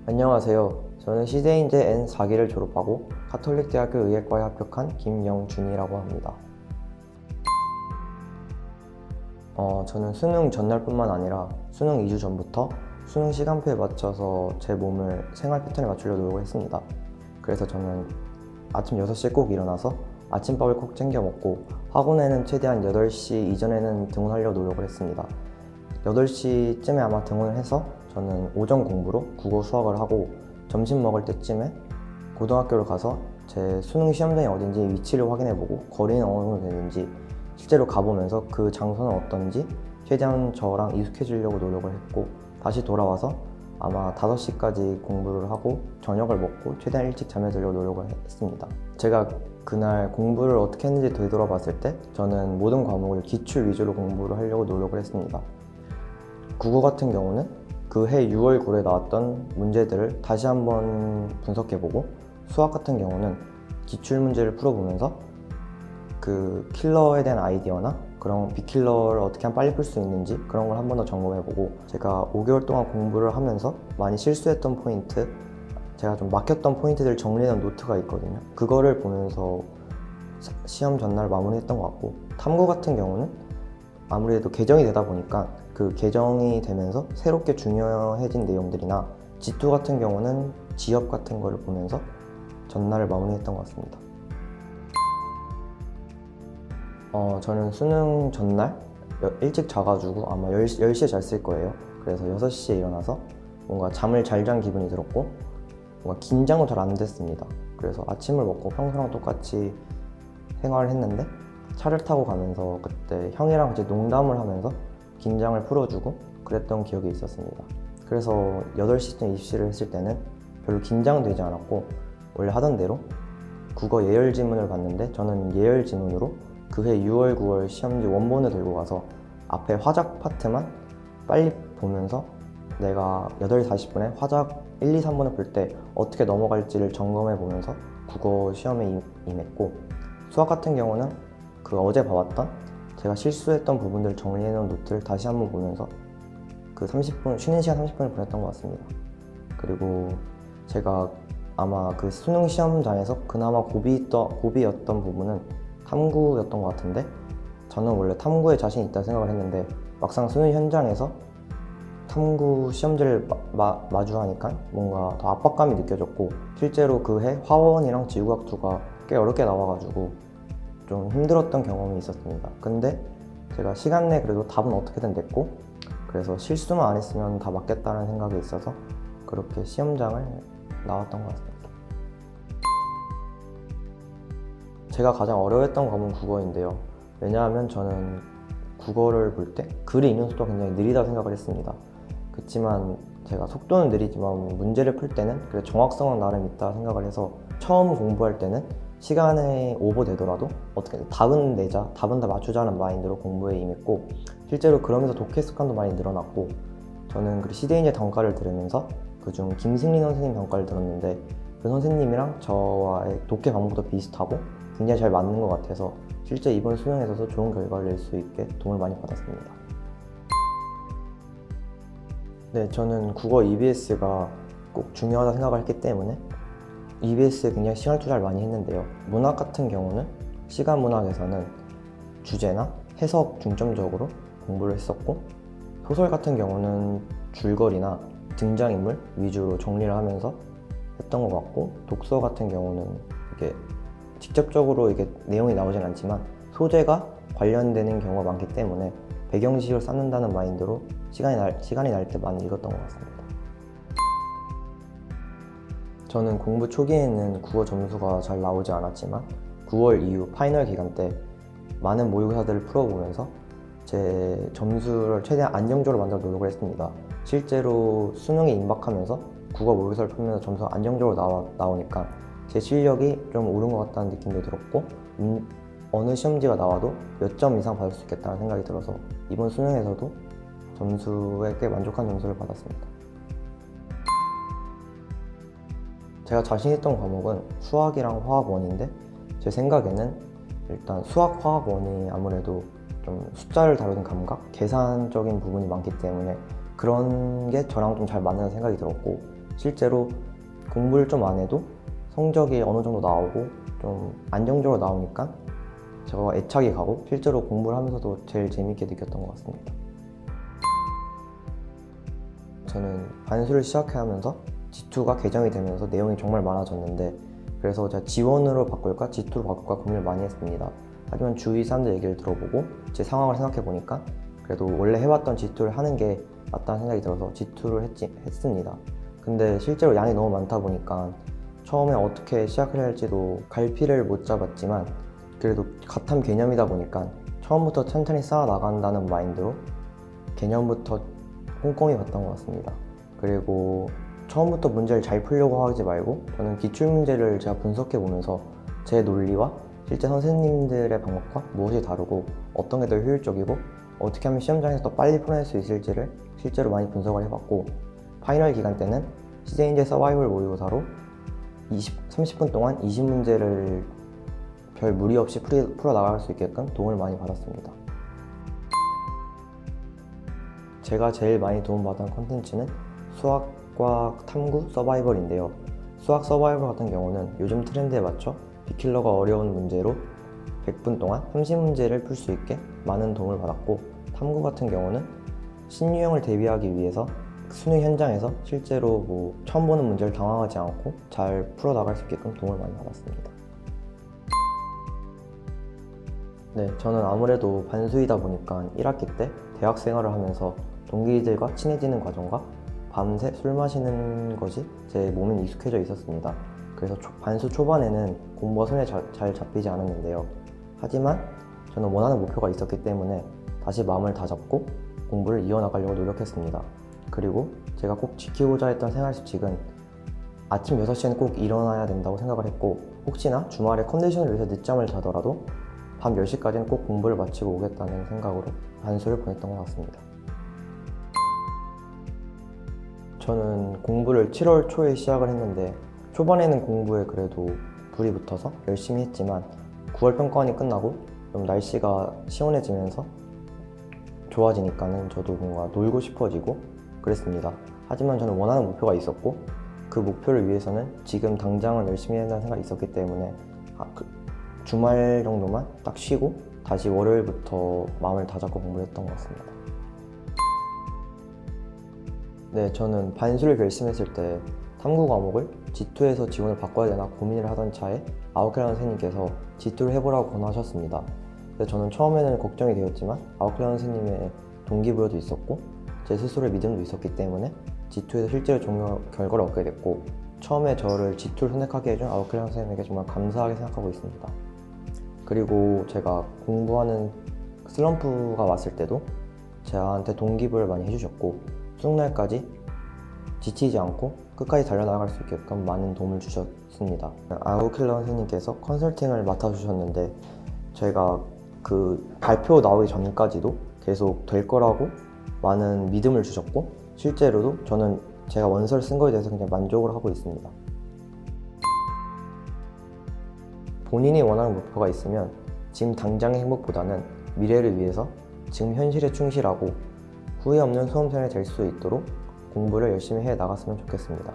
안녕하세요. 저는 시대인재 N4기를 졸업하고 가톨릭대학교 의예과에 합격한 김영준이라고 합니다. 저는 수능 전날뿐만 아니라 수능 2주 전부터 수능 시간표에 맞춰서 제 몸을 생활 패턴에 맞추려고 노력을 했습니다. 그래서 저는 아침 6시에 꼭 일어나서 아침밥을 꼭 챙겨 먹고 학원에는 최대한 8시 이전에는 등원하려고 노력을 했습니다. 8시쯤에 아마 등원을 해서 저는 오전 공부로 국어 수학을 하고 점심 먹을 때쯤에 고등학교를 가서 제 수능 시험장이 어딘지 위치를 확인해보고 거리는 어느 정도 되는지 실제로 가보면서 그 장소는 어떤지 최대한 저랑 익숙해지려고 노력을 했고, 다시 돌아와서 아마 5시까지 공부를 하고 저녁을 먹고 최대한 일찍 잠에 들려고 노력을 했습니다. 제가 그날 공부를 어떻게 했는지 되돌아봤을 때 저는 모든 과목을 기출 위주로 공부를 하려고 노력을 했습니다. 국어 같은 경우는 그 해 6월 9일에 나왔던 문제들을 다시 한번 분석해보고, 수학 같은 경우는 기출문제를 풀어보면서 그 킬러에 대한 아이디어나 그런 비킬러를 어떻게 하면 빨리 풀 수 있는지 그런 걸 한 번 더 점검해보고, 제가 5개월 동안 공부를 하면서 많이 실수했던 포인트, 제가 좀 막혔던 포인트들을 정리해놓은 노트가 있거든요. 그거를 보면서 시험 전날 마무리했던 것 같고, 탐구 같은 경우는 아무래도 개정이 되다 보니까 그 개정이 되면서 새롭게 중요해진 내용들이나, G2 같은 경우는 지엽 같은 거를 보면서 전날을 마무리했던 것 같습니다. 저는 수능 전날 일찍 자가지고 아마 10시에 잤을 거예요. 그래서 6시에 일어나서 뭔가 잠을 잘 잔 기분이 들었고 뭔가 긴장도 잘 안 됐습니다. 그래서 아침을 먹고 평소랑 똑같이 생활을 했는데, 차를 타고 가면서 그때 형이랑 같이 농담을 하면서 긴장을 풀어주고 그랬던 기억이 있었습니다. 그래서 8시쯤 입시를 했을 때는 별로 긴장되지 않았고, 원래 하던 대로 국어 예열 지문을 봤는데 저는 예열 지문으로 그해 6월, 9월 시험지 원본을 들고 가서 앞에 화작 파트만 빨리 보면서 내가 8시 40분에 화작 1, 2, 3번을 볼 때 어떻게 넘어갈지를 점검해 보면서 국어 시험에 임했고, 수학 같은 경우는 그 어제 봐왔던 제가 실수했던 부분들을 정리해 놓은 노트를 다시 한번 보면서 그 30분, 쉬는 시간 30분을 보냈던 것 같습니다. 그리고 제가 아마 그 수능 시험장에서 그나마 고비였던 부분은 탐구였던 것 같은데, 저는 원래 탐구에 자신 있다 생각을 했는데 막상 수능 현장에서 탐구 시험지를 마주하니까 뭔가 더 압박감이 느껴졌고, 실제로 그 해 화원이랑 지구과학2가 꽤 어렵게 나와가지고 좀 힘들었던 경험이 있었습니다. 근데 제가 시간 내에 그래도 답은 어떻게든 냈고, 그래서 실수만 안 했으면 다 맞겠다는 생각이 있어서 그렇게 시험장을 나왔던 것 같습니다. 제가 가장 어려워했던 과목은 국어인데요. 왜냐하면 저는 국어를 볼 때 글을 읽는 속도가 굉장히 느리다고 생각을 했습니다. 그렇지만 제가 속도는 느리지만 문제를 풀 때는 그래도 정확성은 나름 있다 생각을 해서 처음 공부할 때는 시간에 오버되더라도 어떻게든 답은 내자, 답은 다 맞추자는 마인드로 공부에 임했고, 실제로 그러면서 독해 습관도 많이 늘어났고, 저는 그 시대인재 단과를 들으면서 그중 김승린 선생님 단과를 들었는데 그 선생님이랑 저와의 독해 방법도 비슷하고 굉장히 잘 맞는 것 같아서 실제 이번 수능에서도 좋은 결과를 낼 수 있게 도움을 많이 받았습니다. 네, 저는 국어 EBS가 꼭 중요하다 생각을 했기 때문에 EBS에 굉장히 시간 투자를 많이 했는데요. 문학 같은 경우는 시간 문학에서는 주제나 해석 중점적으로 공부를 했었고, 소설 같은 경우는 줄거리나 등장인물 위주로 정리를 하면서 했던 것 같고, 독서 같은 경우는 이게 직접적으로 이게 내용이 나오진 않지만 소재가 관련되는 경우가 많기 때문에 배경지식을 쌓는다는 마인드로 시간이 날 때 많이 읽었던 것 같습니다. 저는 공부 초기에는 국어 점수가 잘 나오지 않았지만 9월 이후 파이널 기간 때 많은 모의고사들을 풀어보면서 제 점수를 최대한 안정적으로 만들어 노력을 했습니다. 실제로 수능에 임박하면서 국어 모의고사를 풀면서 점수가 안정적으로 나오니까 제 실력이 좀 오른 것 같다는 느낌도 들었고, 어느 시험지가 나와도 몇 점 이상 받을 수 있겠다는 생각이 들어서 이번 수능에서도 점수에 꽤 만족한 점수를 받았습니다. 제가 자신 있던 과목은 수학이랑 화학 1인데 제 생각에는 일단 수학, 화학 1이 아무래도 좀 숫자를 다루는 감각, 계산적인 부분이 많기 때문에 그런 게 저랑 좀 잘 맞는 생각이 들었고, 실제로 공부를 좀 안 해도 성적이 어느 정도 나오고 좀 안정적으로 나오니까 제가 애착이 가고 실제로 공부를 하면서도 제일 재밌게 느꼈던 것 같습니다. 저는 반수를 시작하면서 G2가 개정이 되면서 내용이 정말 많아졌는데 그래서 제가 G1으로 바꿀까 G2로 바꿀까 고민을 많이 했습니다. 하지만 주위 사람들 얘기를 들어보고 제 상황을 생각해 보니까 그래도 원래 해왔던 G2를 하는 게 맞다는 생각이 들어서 G2를 했습니다. 근데 실제로 양이 너무 많다 보니까 처음에 어떻게 시작을 해야 할지도 갈피를 못 잡았지만 그래도 같은 개념이다 보니까 처음부터 천천히 쌓아 나간다는 마인드로 개념부터 꼼꼼히 봤던 것 같습니다. 그리고 처음부터 문제를 잘 풀려고 하지 말고 저는 기출문제를 제가 분석해 보면서 제 논리와 실제 선생님들의 방법과 무엇이 다르고 어떤 게 더 효율적이고 어떻게 하면 시험장에서 더 빨리 풀어낼 수 있을지를 실제로 많이 분석을 해봤고 파이널 기간 때는 CJ인재 서바이벌 모의고사로 30분 동안 20문제를 별 무리 없이 풀어나갈 수 있게끔 도움을 많이 받았습니다. 제가 제일 많이 도움받은 콘텐츠는 수학, 과학, 탐구, 서바이벌인데요. 수학 서바이벌 같은 경우는 요즘 트렌드에 맞춰 비킬러가 어려운 문제로 100분 동안 30문제를 풀 수 있게 많은 도움을 받았고 탐구 같은 경우는 신유형을 대비하기 위해서 수능 현장에서 실제로 처음 보는 문제를 당황하지 않고 잘 풀어나갈 수 있게끔 도움을 많이 받았습니다. 네, 저는 아무래도 반수이다 보니까 1학기 때 대학 생활을 하면서 동기들과 친해지는 과정과 밤새 술 마시는 것이 제 몸엔 익숙해져 있었습니다. 그래서 반수 초반에는 공부가 손에 잘 잡히지 않았는데요. 하지만 저는 원하는 목표가 있었기 때문에 다시 마음을 다잡고 공부를 이어나가려고 노력했습니다. 그리고 제가 꼭 지키고자 했던 생활수칙은 아침 6시에는 꼭 일어나야 된다고 생각을 했고 혹시나 주말에 컨디션을 위해서 늦잠을 자더라도 밤 10시까지는 꼭 공부를 마치고 오겠다는 생각으로 반수를 보냈던 것 같습니다. 저는 공부를 7월 초에 시작을 했는데 초반에는 공부에 그래도 불이 붙어서 열심히 했지만 9월 평가원이 끝나고 좀 날씨가 시원해지면서 좋아지니까는 저도 뭔가 놀고 싶어지고 그랬습니다. 하지만 저는 원하는 목표가 있었고 그 목표를 위해서는 지금 당장은 열심히 해야 한다는 생각이 있었기 때문에 주말 정도만 딱 쉬고 다시 월요일부터 마음을 다잡고 공부를 했던 것 같습니다. 네, 저는 반수를 결심했을 때 탐구 과목을 G2에서 지원을 바꿔야 되나 고민을 하던 차에 아웃클래너 선생님께서 G2를 해보라고 권하셨습니다. 근데 저는 처음에는 걱정이 되었지만 아웃클래너 선생님의 동기부여도 있었고 제 스스로의 믿음도 있었기 때문에 G2에서 실제로 종료 결과를 얻게 됐고 처음에 저를 G2를 선택하게 해준 아웃클래너 선생님에게 정말 감사하게 생각하고 있습니다. 그리고 제가 공부하는 슬럼프가 왔을 때도 저한테 동기부여를 많이 해주셨고 수능날까지 지치지 않고 끝까지 달려나갈 수 있게끔 많은 도움을 주셨습니다. 아웃클래너 선생님께서 컨설팅을 맡아주셨는데 제가 그 발표 나오기 전까지도 계속 될 거라고 많은 믿음을 주셨고 실제로도 저는 제가 원서를 쓴 거에 대해서 굉장히 만족을 하고 있습니다. 본인이 원하는 목표가 있으면 지금 당장의 행복보다는 미래를 위해서 지금 현실에 충실하고 후회 없는 수험생이 될 수 있도록 공부를 열심히 해 나갔으면 좋겠습니다.